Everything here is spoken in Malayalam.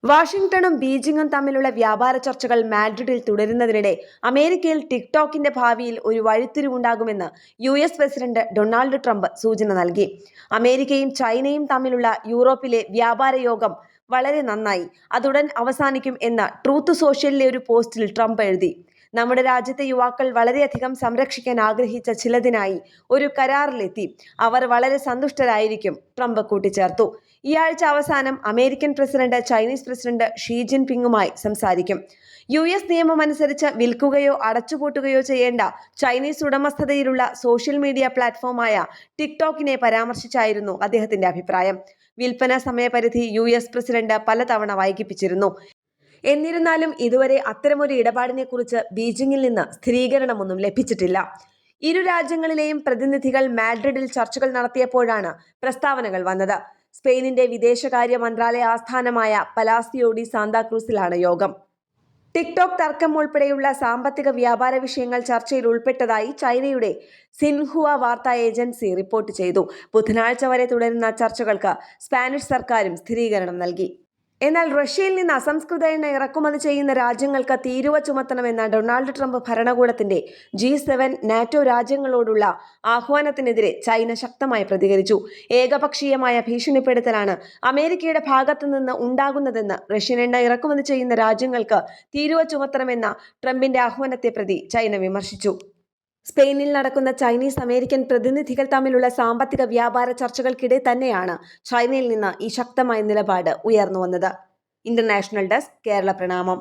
വാഷിംഗ്ടണും ബീജിംഗും തമ്മിലുള്ള വ്യാപാര ചർച്ചകൾ മാഡ്രിഡിൽ തുടരുന്നതിനിടെ അമേരിക്കയിൽ ടിക്ടോക്കിന്റെ ഭാവിയിൽ ഒരു വഴിത്തിരിവുണ്ടാകുമെന്ന് US പ്രസിഡന്റ് ഡൊണാൾഡ് ട്രംപ് സൂചന നൽകി. അമേരിക്കയും ചൈനയും തമ്മിലുള്ള യൂറോപ്പിലെ വ്യാപാര യോഗം വളരെ നന്നായി, അതുടൻ അവസാനിക്കും എന്ന് ട്രൂത്ത് സോഷ്യലിലെ ഒരു പോസ്റ്റിൽ ട്രംപ് എഴുതി. നമ്മുടെ രാജ്യത്തെ യുവാക്കൾ വളരെയധികം സംരക്ഷിക്കാൻ ആഗ്രഹിച്ച ചിലതിനായി ഒരു കരാറിലെത്തി. അവർ വളരെ സന്തുഷ്ടരായിരിക്കും, ട്രംപ് കൂട്ടിച്ചേർത്തു. ഈ ആഴ്ച അവസാനം American president Chinese president Xi ജിൻപിങ്ങുമായി സംസാരിക്കും. US നിയമമനുസരിച്ച് വിൽക്കുകയോ അടച്ചുപൂട്ടുകയോ ചെയ്യേണ്ട ചൈനീസ് ഉടമസ്ഥതയിലുള്ള സോഷ്യൽ മീഡിയ പ്ലാറ്റ്ഫോമായ ടിക്ടോക്കിനെ പരാമർശിച്ചായിരുന്നു അദ്ദേഹത്തിന്റെ അഭിപ്രായം. വിൽപ്പന സമയപരിധി US പ്രസിഡന്റ് പലതവണ വൈകിപ്പിച്ചിരുന്നു. എന്നിരുന്നാലും ഇതുവരെ അത്തരമൊരു ഇടപാടിനെക്കുറിച്ച് ബീജിംഗിൽ നിന്ന് സ്ഥിരീകരണമൊന്നും ലഭിച്ചിട്ടില്ല. ഇരു രാജ്യങ്ങളിലെയും പ്രതിനിധികൾ മാഡ്രിഡിൽ ചർച്ചകൾ നടത്തിയപ്പോഴാണ് പ്രസ്താവനകൾ വന്നത്. സ്പെയിനിന്റെ വിദേശകാര്യ മന്ത്രാലയ ആസ്ഥാനമായ പലാസിയോ ഡി സാന്താക്രൂസിലാണ് യോഗം. ടിക്ടോക്ക് തർക്കം ഉൾപ്പെടെയുള്ള സാമ്പത്തിക വ്യാപാര വിഷയങ്ങൾ ചർച്ചയിൽ ഉൾപ്പെട്ടതായി ചൈനയുടെ സിൻഹുവ വാർത്താ ഏജൻസി റിപ്പോർട്ട് ചെയ്തു. ബുധനാഴ്ച വരെ തുടരുന്ന ചർച്ചകൾക്ക് സ്പാനിഷ് സർക്കാരും സ്ഥിരീകരണം നൽകി. എന്നാൽ റഷ്യയിൽ നിന്ന് അസംസ്കൃത എണ്ണ ഇറക്കുമതി ചെയ്യുന്ന രാജ്യങ്ങൾക്ക് തീരുവ ചുമത്തണമെന്ന ഡൊണാൾഡ് ട്രംപ് ഭരണകൂടത്തിന്റെ G7 നാറ്റോ രാജ്യങ്ങളോടുള്ള ആഹ്വാനത്തിനെതിരെ ചൈന ശക്തമായി പ്രതികരിച്ചു. ഏകപക്ഷീയമായ ഭീഷണിപ്പെടുത്തലാണ് അമേരിക്കയുടെ ഭാഗത്തു നിന്ന് ഉണ്ടാകുന്നതെന്ന് റഷ്യൻ എണ്ണ ഇറക്കുമതി ചെയ്യുന്ന രാജ്യങ്ങൾക്ക് തീരുവ ചുമത്തണമെന്ന ട്രംപിന്റെ ആഹ്വാനത്തെ പ്രതി ചൈന വിമർശിച്ചു. സ്പെയിനിൽ നടക്കുന്ന ചൈനീസ് അമേരിക്കൻ പ്രതിനിധികൾ തമ്മിലുള്ള സാമ്പത്തിക വ്യാപാര ചർച്ചകൾക്കിടെ തന്നെയാണ് ചൈനയിൽ നിന്ന് ഈ ശക്തമായ നിലപാട് ഉയർന്നു വന്നത്. ഇന്റർനാഷണൽ ഡെസ്ക്, കേരള പ്രണാമം.